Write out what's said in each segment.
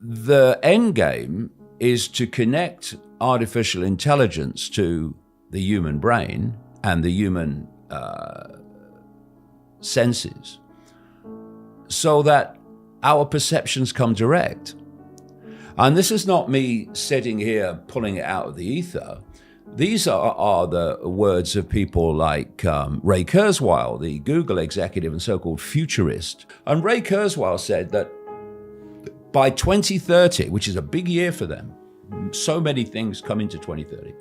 The end game is to connect artificial intelligence to the human brain and the human senses so that our perceptions come direct. And this is not me sitting here pulling it out of the ether. These are the words of people like Ray Kurzweil, the Google executive and so-called futurist. And Ray Kurzweil said that by 2030, which is a big year for them, so many things come into 2030,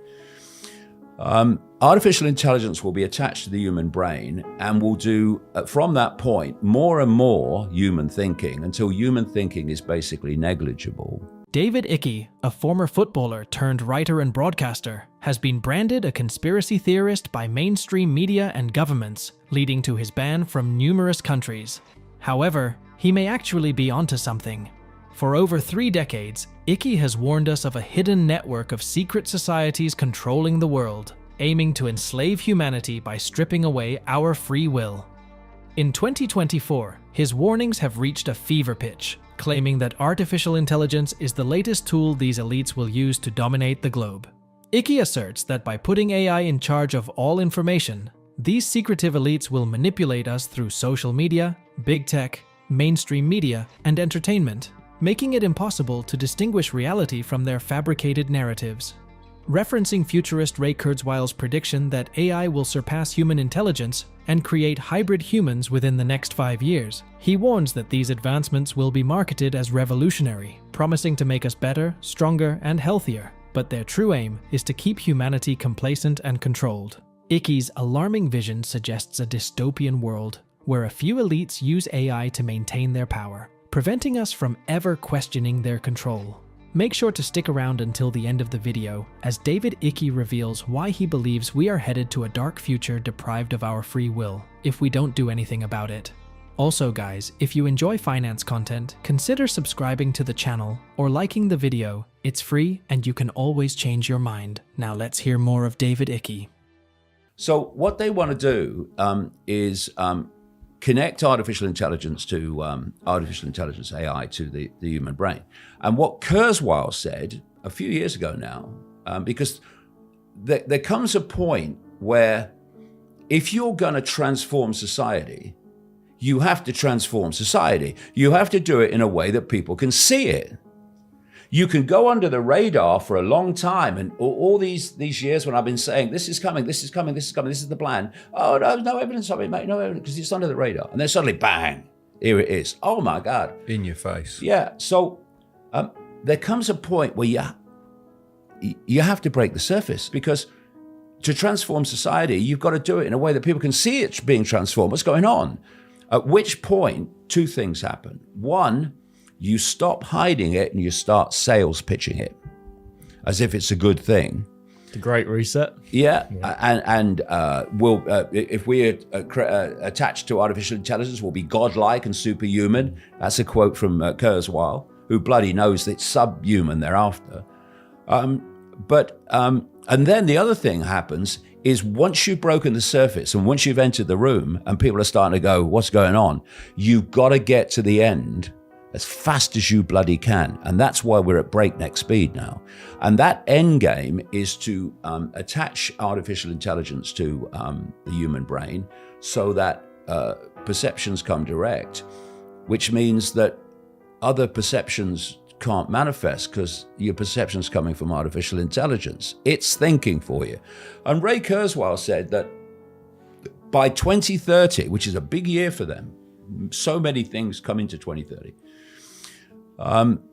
artificial intelligence will be attached to the human brain and will do, from that point, more and more human thinking until human thinking is basically negligible. David Icke, a former footballer turned writer and broadcaster, has been branded a conspiracy theorist by mainstream media and governments, leading to his ban from numerous countries. However, he may actually be onto something. For over 3 decades, Icke has warned us of a hidden network of secret societies controlling the world, aiming to enslave humanity by stripping away our free will. In 2024, his warnings have reached a fever pitch, claiming that artificial intelligence is the latest tool these elites will use to dominate the globe. Icke asserts that by putting AI in charge of all information, these secretive elites will manipulate us through social media, big tech, mainstream media, and entertainment, making it impossible to distinguish reality from their fabricated narratives. Referencing futurist Ray Kurzweil's prediction that AI will surpass human intelligence and create hybrid humans within the next 5 years, he warns that these advancements will be marketed as revolutionary, promising to make us better, stronger, and healthier, but their true aim is to keep humanity complacent and controlled. Icke's alarming vision suggests a dystopian world where a few elites use AI to maintain their power, preventing us from ever questioning their control. Make sure to stick around until the end of the video, as David Icke reveals why he believes we are headed to a dark future deprived of our free will, if we don't do anything about it. Also guys, if you enjoy finance content, consider subscribing to the channel or liking the video. It's free and you can always change your mind. Now let's hear more of David Icke. So what they want to do is connect artificial intelligence to artificial intelligence, AI, to the human brain. And what Kurzweil said a few years ago now, because there comes a point where if you're going to transform society, you have to transform society. You have to do it in a way that people can see it. You can go under the radar for a long time, and all these years when I've been saying, this is coming, this is coming, this is coming, this is the plan. Oh, no evidence of it, mate, no evidence, because it's under the radar. And then suddenly, bang, here it is. Oh my God. In your face. Yeah, so there comes a point where you have to break the surface, because to transform society, you've got to do it in a way that people can see it being transformed, what's going on. At which point, 2 things happen. One, you stop hiding it and you start sales pitching it as if it's a good thing. The Great Reset. Yeah. And if we are attached to artificial intelligence, we'll be godlike and superhuman. That's a quote from Kurzweil, who bloody knows that it's subhuman thereafter. And then the other thing happens is once you've broken the surface and once you've entered the room and people are starting to go, what's going on? You've got to get to the end as fast as you bloody can. And that's why we're at breakneck speed now. And that end game is to attach artificial intelligence to the human brain so that perceptions come direct, which means that other perceptions can't manifest because your perception's coming from artificial intelligence. It's thinking for you. And Ray Kurzweil said that by 2030, which is a big year for them, so many things come into 2030,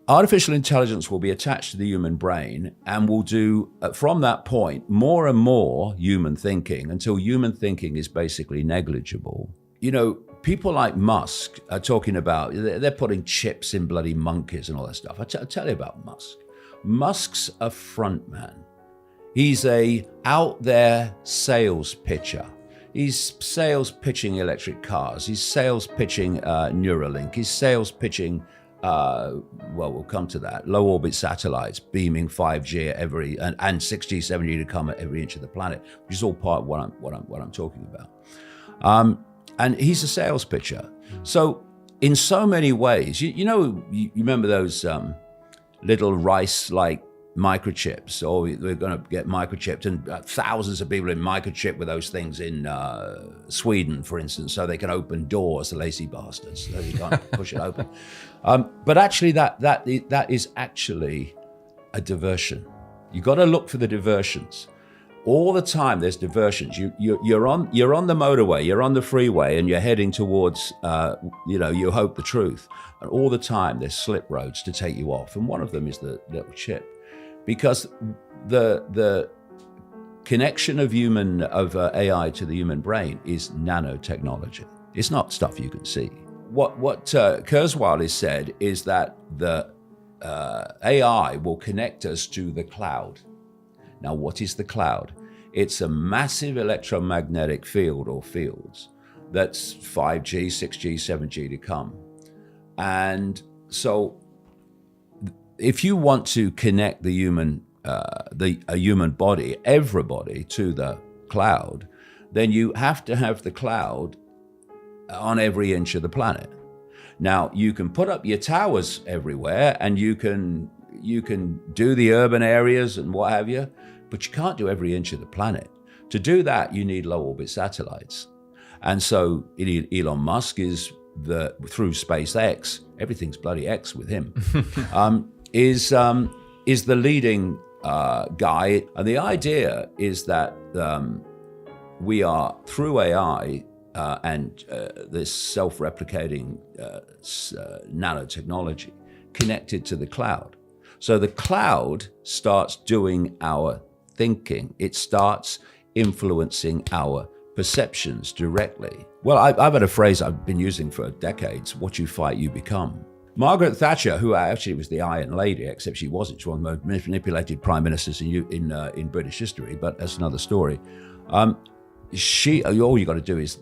artificial intelligence will be attached to the human brain and will do, from that point, more and more human thinking until human thinking is basically negligible. You know, people like Musk are talking about, they're putting chips in bloody monkeys and all that stuff. I'll tell you about Musk. Musk's a front man. He's a out there sales pitcher. He's sales pitching electric cars. He's sales pitching Neuralink. He's sales pitching, well, we'll come to that, low orbit satellites, beaming 5G every, and 6G, 7G to come at every inch of the planet, which is all part of what I'm talking about. And he's a sales pitcher. So in so many ways, you remember those little rice-like microchips, or we're going to get microchipped, and thousands of people in microchip with those things in Sweden, for instance, so they can open doors, the lazy bastards, so you can't push it open. But actually, that is actually a diversion. You got to look for the diversions. All the time there's diversions. You're on the motorway, you're on the freeway, and you're heading towards you hope the truth. And all the time there's slip roads to take you off. And one of them is the little chip. Because the connection of AI to the human brain is nanotechnology. It's not stuff you can see. What Kurzweil has said is that the AI will connect us to the cloud. Now, what is the cloud? It's a massive electromagnetic field or fields that's 5G, 6G, 7G to come. And so if you want to connect the human body, everybody, to the cloud, then you have to have the cloud on every inch of the planet. Now, you can put up your towers everywhere, and you can do the urban areas and what have you, but you can't do every inch of the planet. To do that, you need low orbit satellites. And so Elon Musk is through SpaceX, everything's bloody X with him, is the leading guy. And the idea is that we are, through AI and this self-replicating nanotechnology, connected to the cloud. So the cloud starts doing our thinking. It starts influencing our perceptions directly. Well, I've had a phrase I've been using for decades: what you fight, you become. Margaret Thatcher, who actually was the Iron Lady, except she wasn't. She was one of the most manipulated prime ministers in British history, but that's another story. All you got to do is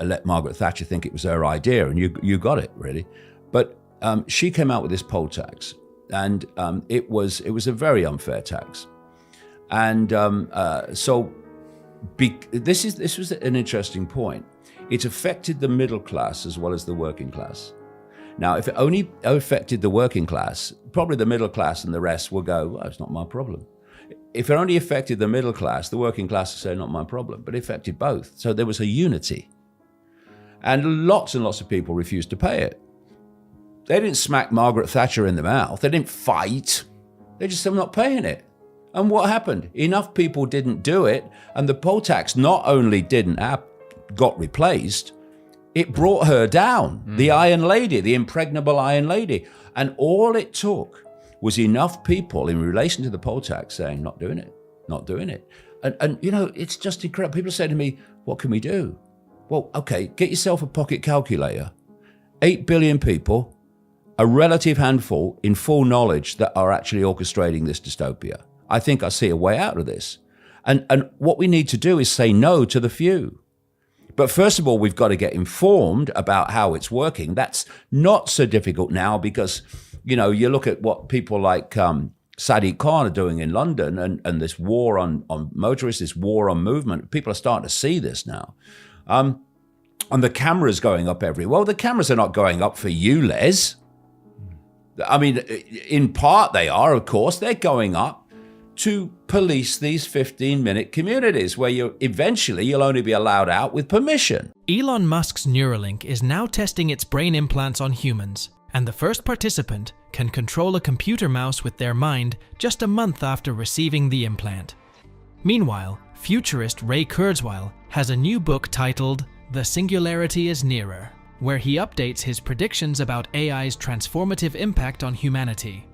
let Margaret Thatcher think it was her idea, and you got it, really. But she came out with this poll tax, and it was a very unfair tax. And this was an interesting point. It affected the middle class as well as the working class. Now, if it only affected the working class, probably the middle class and the rest will go, well, it's not my problem. If it only affected the middle class, the working class will say, not my problem. But it affected both. So there was a unity. And lots of people refused to pay it. They didn't smack Margaret Thatcher in the mouth. They didn't fight. They just said, I'm not paying it. And what happened? Enough people didn't do it, and the poll tax not only got replaced, it brought her down, the Iron Lady, the impregnable Iron Lady. And all it took was enough people in relation to the poll tax saying, not doing it, not doing it. And it's just incredible. People say to me, what can we do? Well, okay, get yourself a pocket calculator. 8 billion people, a relative handful in full knowledge that are actually orchestrating this dystopia. I think I see a way out of this. And what we need to do is say no to the few. But first of all, we've got to get informed about how it's working. That's not so difficult now because, you look at what people like Sadiq Khan are doing in London and this war on motorists, this war on movement. People are starting to see this now. And the cameras going up everywhere. Well, the cameras are not going up for you, Les. I mean, in part they are, of course. They're going up to police these 15-minute communities where you'll only be allowed out with permission. Elon Musk's Neuralink is now testing its brain implants on humans, and the first participant can control a computer mouse with their mind just a month after receiving the implant. Meanwhile, futurist Ray Kurzweil has a new book titled The Singularity is Nearer, where he updates his predictions about AI's transformative impact on humanity.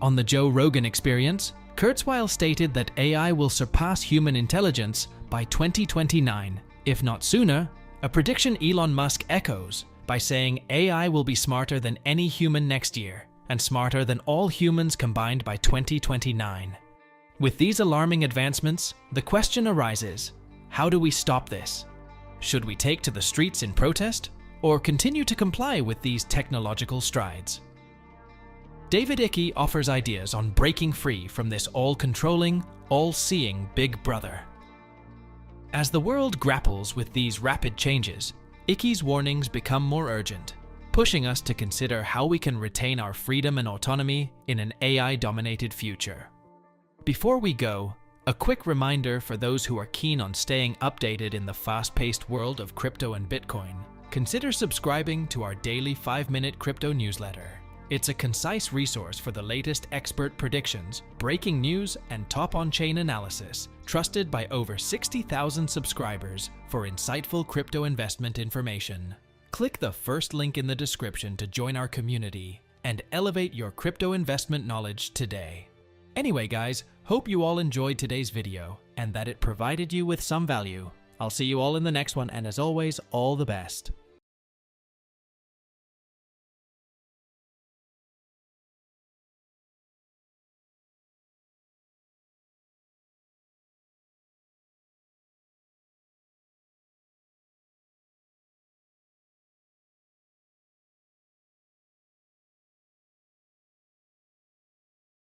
On the Joe Rogan Experience, Kurzweil stated that AI will surpass human intelligence by 2029, if not sooner, a prediction Elon Musk echoes by saying AI will be smarter than any human next year, and smarter than all humans combined by 2029. With these alarming advancements, the question arises, how do we stop this? Should we take to the streets in protest, or continue to comply with these technological strides? David Icke offers ideas on breaking free from this all-controlling, all-seeing Big Brother. As the world grapples with these rapid changes, Icke's warnings become more urgent. pushing us to consider how we can retain our freedom and autonomy in an AI-dominated future. Before we go, a quick reminder for those who are keen on staying updated in the fast-paced world of crypto and Bitcoin. Consider subscribing to our daily 5-minute crypto newsletter. It's a concise resource for the latest expert predictions, breaking news, and top-on-chain analysis, trusted by over 60,000 subscribers for insightful crypto investment information. Click the first link in the description to join our community and elevate your crypto investment knowledge today. Anyway guys, hope you all enjoyed today's video and that it provided you with some value. I'll see you all in the next one, and as always, all the best.